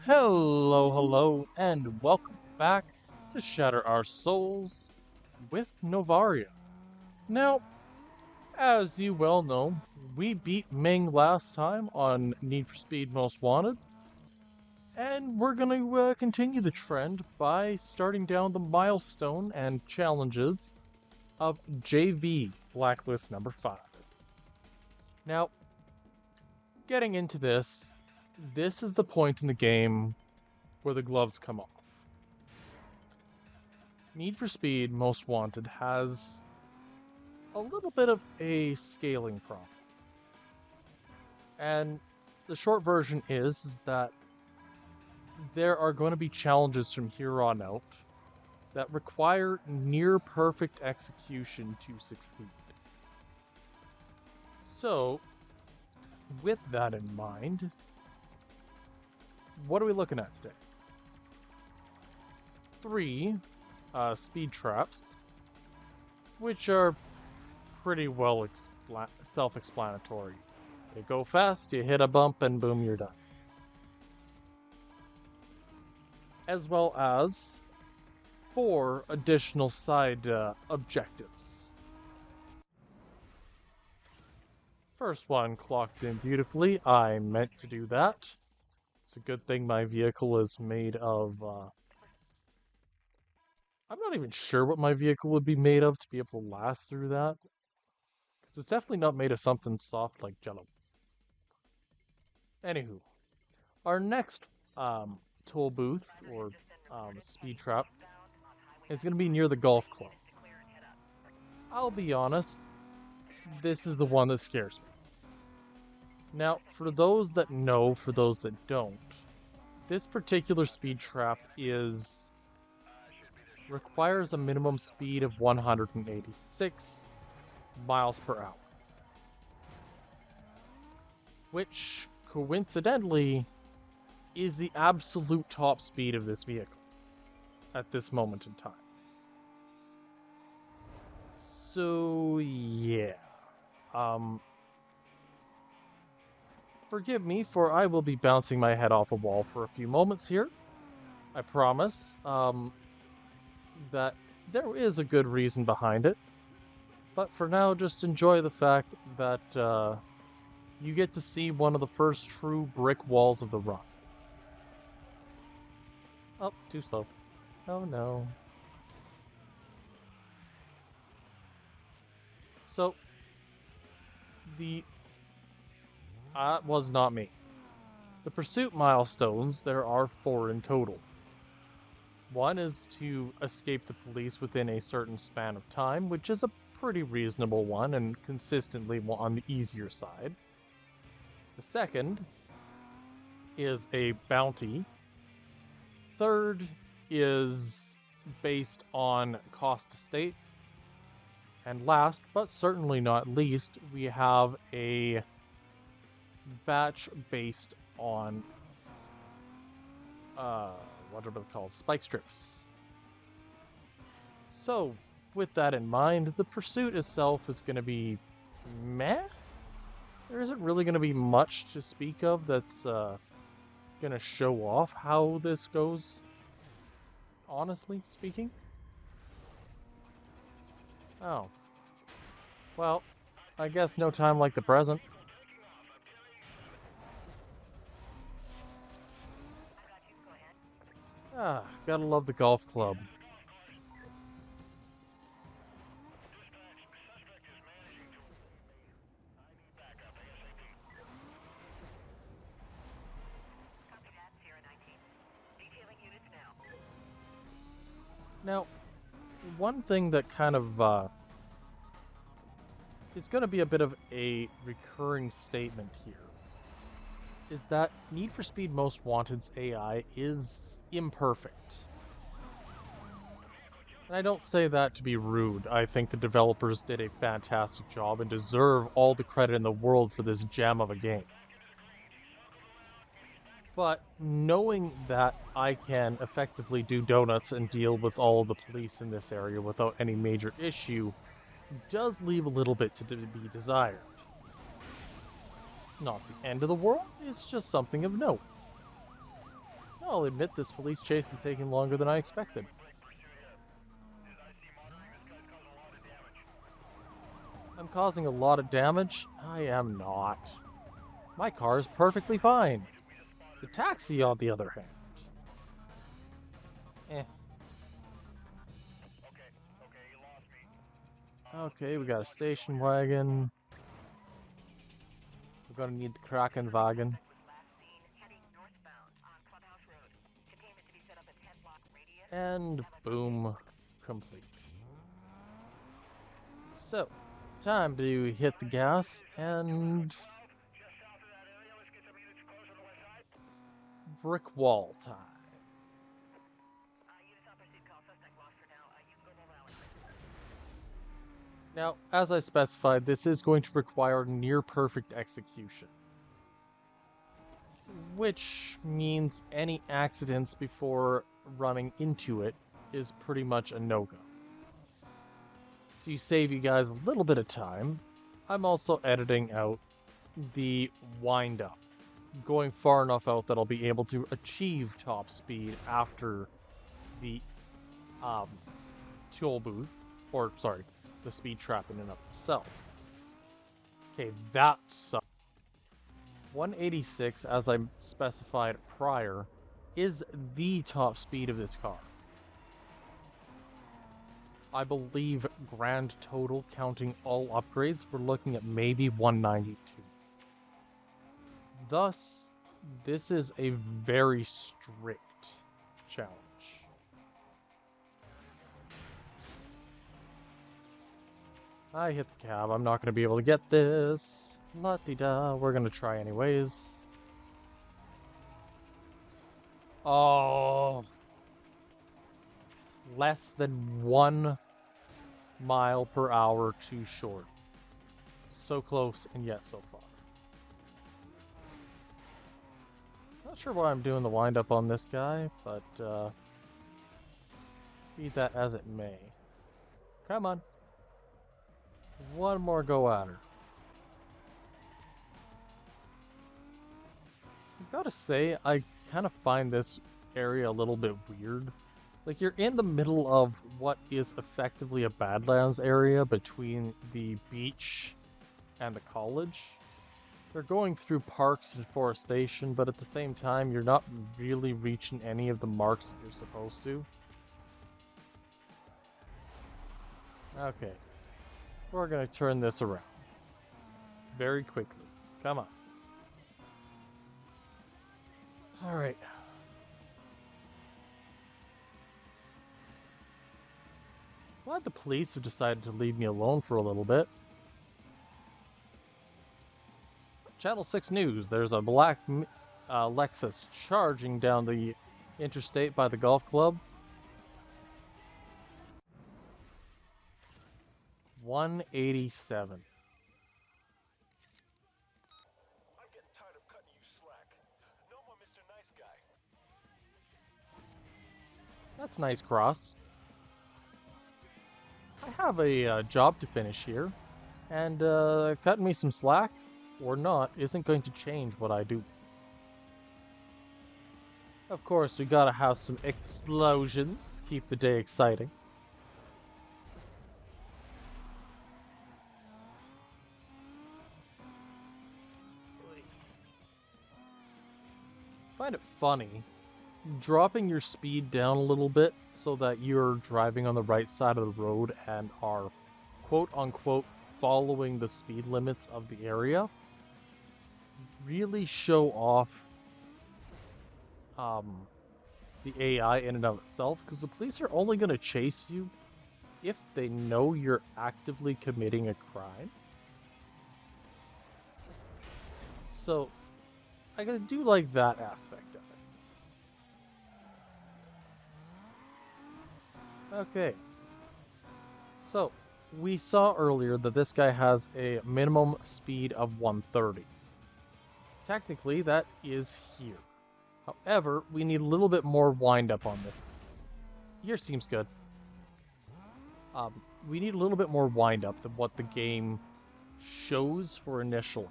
Hello, and welcome back to Shatter Our Souls with Novaria. Now, as you well know, we beat Ming last time on Need for Speed Most Wanted, and we're going to continue the trend by starting down the milestone and challenges of JV Blacklist number 5. Now, getting into this is the point in the game where the gloves come off. Need for Speed Most Wanted has a little bit of a scaling problem. And the short version is that there are going to be challenges from here on out that require near perfect execution to succeed. So, with that in mind, what are we looking at today? 3 speed traps, which are pretty well self-explanatory. You go fast, you hit a bump, and boom, you're done. As well as 4 additional side objectives. First one clocked in beautifully. I meant to do that. It's a good thing my vehicle is made of... I'm not even sure what my vehicle would be made of to be able to last through that. Because it's definitely not made of something soft like Jello. Anywho, our next toll booth, or speed trap, is going to be near the golf club. I'll be honest, this is the one that scares me. Now, for those that know, for those that don't, this particular speed trap requires a minimum speed of 186 miles per hour. Which, coincidentally, is the absolute top speed of this vehicle at this moment in time. So, yeah. Forgive me, for I will be bouncing my head off a wall for a few moments here. I promise. That there is a good reason behind it. But for now, just enjoy the fact that you get to see one of the first true brick walls of the run. Oh, too slow. Oh no. So, was not me. The pursuit milestones, there are 4 in total. One is to escape the police within a certain span of time, which is a pretty reasonable one and consistently on the easier side. The second is a bounty. Third is based on cost to state. And last, but certainly not least, we have a batch based on what are they called? Spike strips. So, with that in mind, the pursuit itself is going to be meh. There isn't really going to be much to speak of that's going to show off how this goes, honestly speaking. Oh. Well, I guess no time like the present. Ah, gotta love the golf club. Now, one thing that kind of is going to be a bit of a recurring statement here is that Need for Speed Most Wanted's AI is imperfect. And I don't say that to be rude. I think the developers did a fantastic job and deserve all the credit in the world for this gem of a game. But knowing that I can effectively do donuts and deal with all of the police in this area without any major issue does leave a little bit to be desired. Not the end of the world, it's just something of note. I'll admit this police chase is taking longer than I expected. I'm causing a lot of damage? I am not. My car is perfectly fine. The taxi, on the other hand. Eh. Okay, we got a station wagon. We're gonna need the Kraken wagon. And boom, complete. So, time to hit the gas and brick wall time. Now, as I specified, this is going to require near-perfect execution. Which means any accidents before running into it is pretty much a no-go. To save you guys a little bit of time, I'm also editing out the wind-up, going far enough out that I'll be able to achieve top speed after the toll booth, or sorry, the speed trap in and of itself. Okay, that sucks. 186, as I specified prior, is the top speed of this car. I believe grand total, counting all upgrades, we're looking at maybe 192. Thus, this is a very strict challenge. I hit the cab. I'm not going to be able to get this. La-di-da. We're going to try anyways. Oh. Less than 1 mile per hour too short. So close, and yet so far. Not sure why I'm doing the wind-up on this guy, but be that as it may. Come on. One more go at her. I gotta say, I kind of find this area a little bit weird. Like, you're in the middle of what is effectively a Badlands area between the beach and the college. They're going through parks and forestation, but at the same time, you're not really reaching any of the marks that you're supposed to. Okay. We're going to turn this around. Very quickly. Come on. Alright. Glad the police have decided to leave me alone for a little bit. Channel 6 News. There's a black Lexus charging down the interstate by the golf club. 187. I'm getting tired of cutting you slack. No more Mr. Nice Guy. That's nice, Cross. I have a job to finish here, and cutting me some slack or not isn't going to change what I do. Of course, we gotta have some explosions, keep the day exciting. I find it funny dropping your speed down a little bit so that you're driving on the right side of the road and are quote-unquote following the speed limits of the area really show off the AI in and of itself, because the police are only going to chase you if they know you're actively committing a crime. So I do like that aspect of it. Okay. So, we saw earlier that this guy has a minimum speed of 130. Technically, that is here. However, we need a little bit more wind-up on this. Here seems good. We need a little bit more wind-up than what the game shows for initially.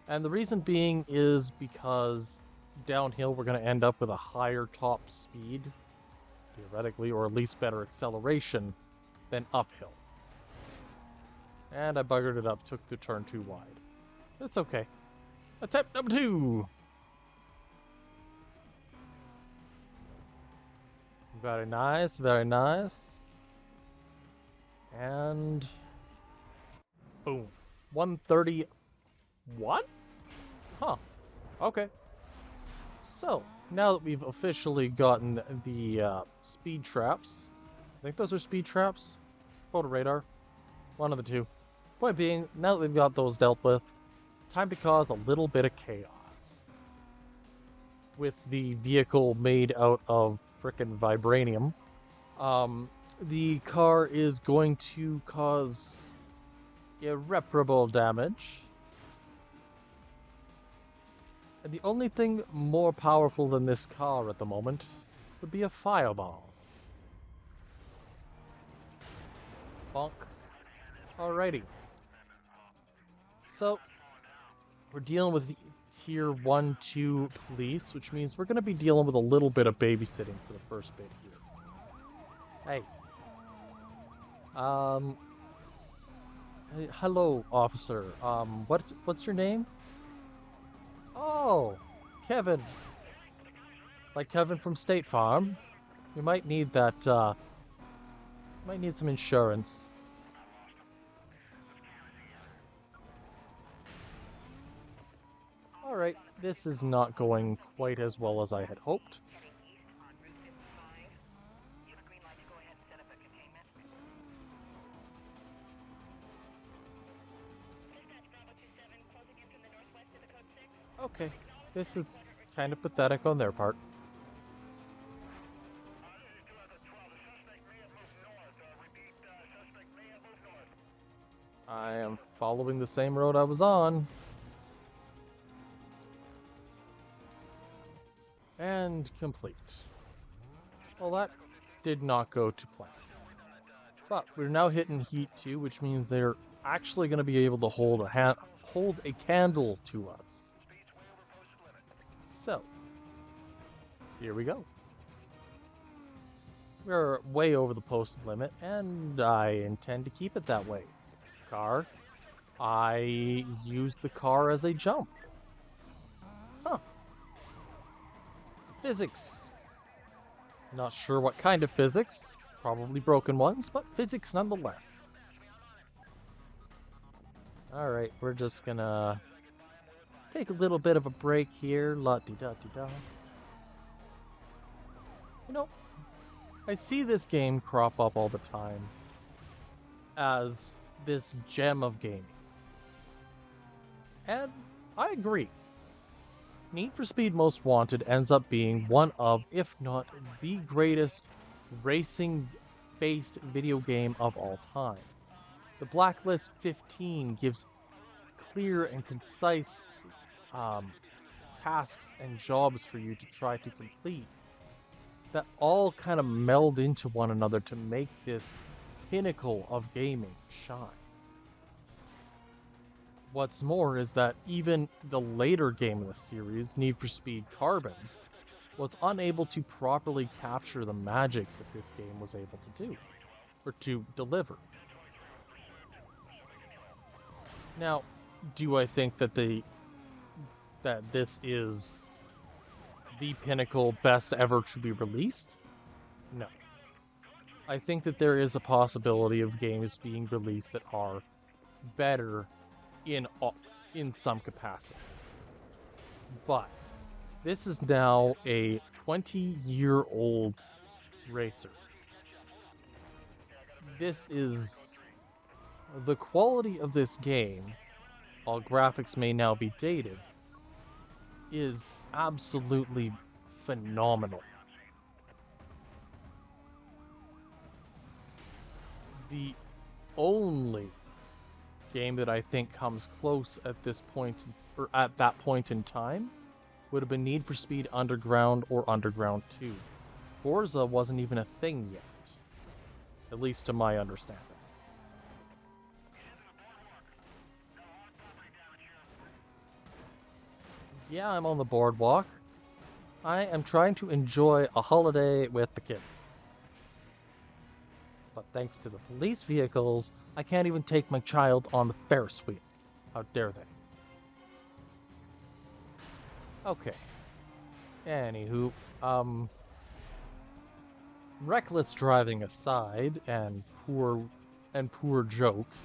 And the reason being is because downhill, we're going to end up with a higher top speed, theoretically, or at least better acceleration than uphill. And I buggered it up, took the turn too wide. That's okay. Attempt number 2! Very nice, very nice. And... boom. 131? Huh. Okay. So, now that we've officially gotten the speed traps, I think those are speed traps? Photo radar? One of the two. Point being, now that we've got those dealt with, time to cause a little bit of chaos. With the vehicle made out of frickin' vibranium, the car is going to cause irreparable damage. And the only thing more powerful than this car at the moment would be a fireball. Bonk. Alrighty. So, we're dealing with the Tier 1, 2 police, which means we're going to be dealing with a little bit of babysitting for the first bit here. Hey. Hello, officer. What's your name? Oh, Kevin. Like Kevin from State Farm. You might need that, might need some insurance. Alright, this is not going quite as well as I had hoped. Okay, this is kind of pathetic on their part. I am following the same road I was on. And complete. Well, that did not go to plan. But we're now hitting Heat 2, which means they're actually going to be able to hold a candle to us. So, here we go. We're way over the posted limit, and I intend to keep it that way. Car. I use the car as a jump. Huh. Physics. Not sure what kind of physics. Probably broken ones, but physics nonetheless. Alright, we're just gonna take a little bit of a break here. La-di-da-di-da. You know, I see this game crop up all the time as this gem of gaming. And I agree. Need for Speed Most Wanted ends up being one of, if not the greatest racing-based video game of all time. The Blacklist 15 gives clear and concise tasks and jobs for you to try to complete that all kind of meld into one another to make this pinnacle of gaming shine. What's more is that even the later game of the series, Need for Speed Carbon, was unable to properly capture the magic that this game was able to do, or to deliver. Now, do I think that this is the pinnacle best ever to be released? No. I think that there is a possibility of games being released that are better in some capacity. But this is now a 20-year-old racer. This is the quality of this game, while graphics may now be dated, is absolutely phenomenal. The only game that I think comes close at this point, or at that point in time, would have been Need for Speed Underground or Underground 2. Forza wasn't even a thing yet, at least to my understanding. Yeah, I'm on the boardwalk. I am trying to enjoy a holiday with the kids. But thanks to the police vehicles, I can't even take my child on the Ferris wheel. How dare they? Okay. Anywho, reckless driving aside and poor jokes,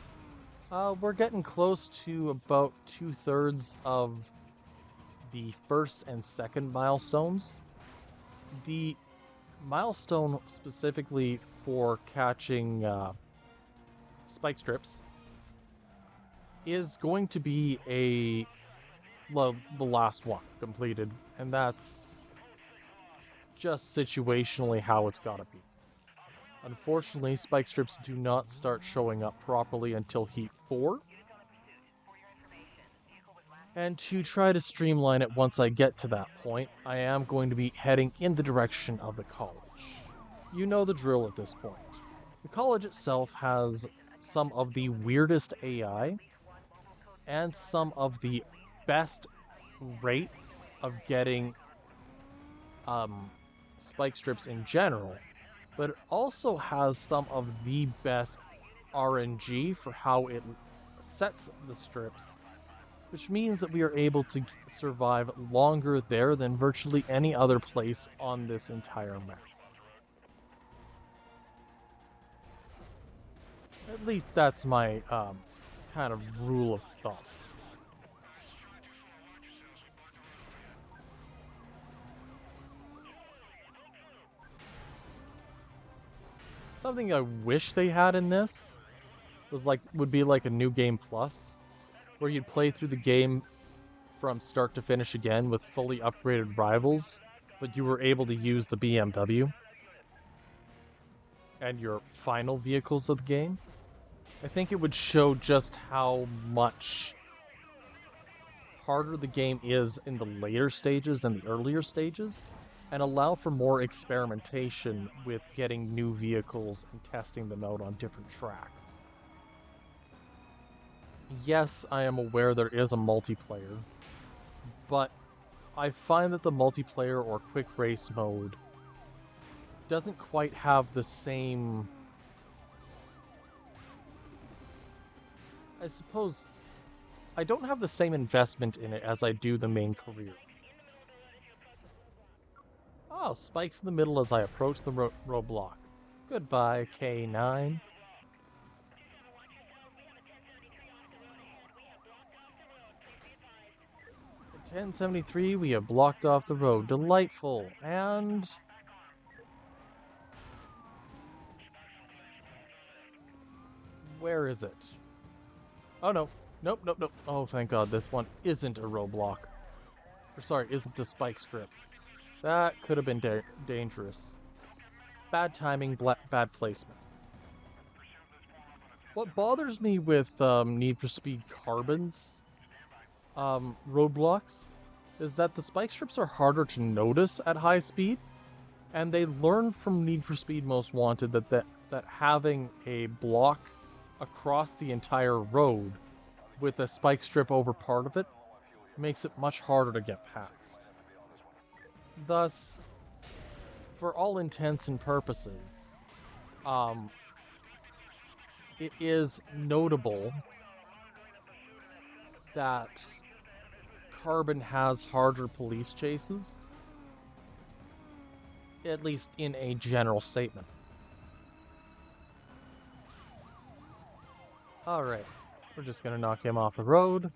we're getting close to about 2/3 of the first and second milestones. The milestone specifically for catching spike strips is going to be the last one completed, and that's just situationally how it's gotta be. Unfortunately, spike strips do not start showing up properly until Heat 4. And to try to streamline it once I get to that point, I am going to be heading in the direction of the college. You know the drill at this point. The college itself has some of the weirdest AI and some of the best rates of getting spike strips in general, but it also has some of the best RNG for how it sets the strips, which means that we are able to survive longer there than virtually any other place on this entire map. At least that's my kind of rule of thumb. Something I wish they had in this would be like a new game plus, where you'd play through the game from start to finish again with fully upgraded rivals, but you were able to use the BMW and your final vehicles of the game. I think it would show just how much harder the game is in the later stages than the earlier stages, and allow for more experimentation with getting new vehicles and testing them out on different tracks. Yes, I am aware there is a multiplayer, but I find that the multiplayer or quick race mode doesn't quite have the same... I suppose I don't have the same investment in it as I do the main career. Oh, spikes in the middle as I approach the roadblock. Goodbye, K9. At 1073, we have blocked off the road. Delightful. And... where is it? Oh, no. Nope, nope, nope. Oh, thank God, this one isn't a roadblock. Or sorry, isn't a spike strip. That could have been dangerous. Bad timing, bad placement. What bothers me with Need for Speed Carbon's roadblocks is that the spike strips are harder to notice at high speed, and they learned from Need for Speed Most Wanted that having a block across the entire road with a spike strip over part of it makes it much harder to get past. Thus, for all intents and purposes, it is notable that Carbon has harder police chases, at least in a general statement. Alright, we're just gonna knock him off the road.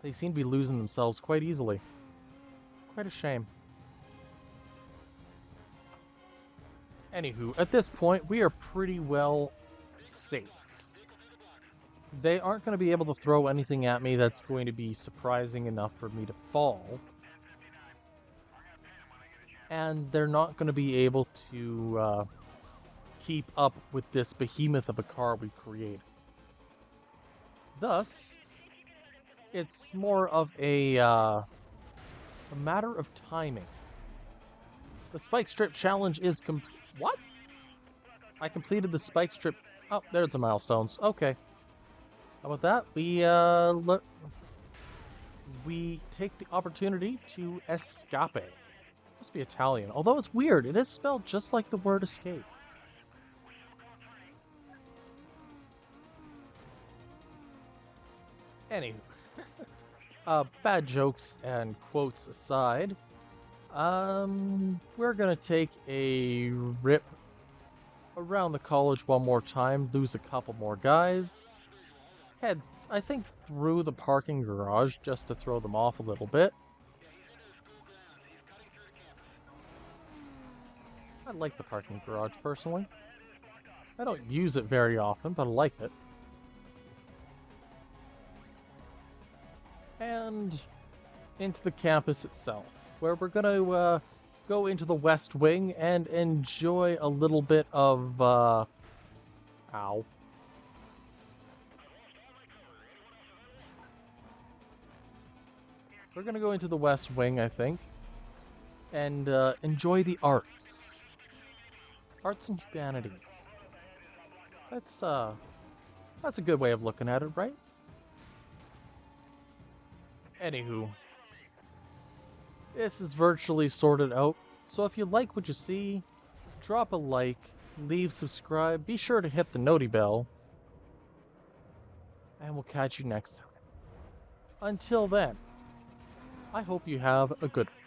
They seem to be losing themselves quite easily. Quite a shame. Anywho, at this point, we are pretty well safe. They aren't going to be able to throw anything at me that's going to be surprising enough for me to fall. And they're not going to be able to keep up with this behemoth of a car we created. Thus, it's more of a matter of timing. The spike strip challenge is complete. What? I completed the spike strip. Oh, there's the milestones. Okay. How about that? we take the opportunity to escape. Must be Italian, although it's weird. It is spelled just like the word escape. Anywho, bad jokes and quotes aside, we're gonna take a rip around the college one more time, lose a couple more guys, head, I think, through the parking garage just to throw them off a little bit. I like the parking garage personally. I don't use it very often, but I like it. And into the campus itself, where we're gonna go into the West Wing and enjoy a little bit of ow. We're gonna go into the West Wing, I think, and enjoy the arts. Arts and humanities. That's a good way of looking at it, right? Anywho, this is virtually sorted out, so if you like what you see, drop a like, leave subscribe, be sure to hit the noti bell, and we'll catch you next time. Until then, I hope you have a good one.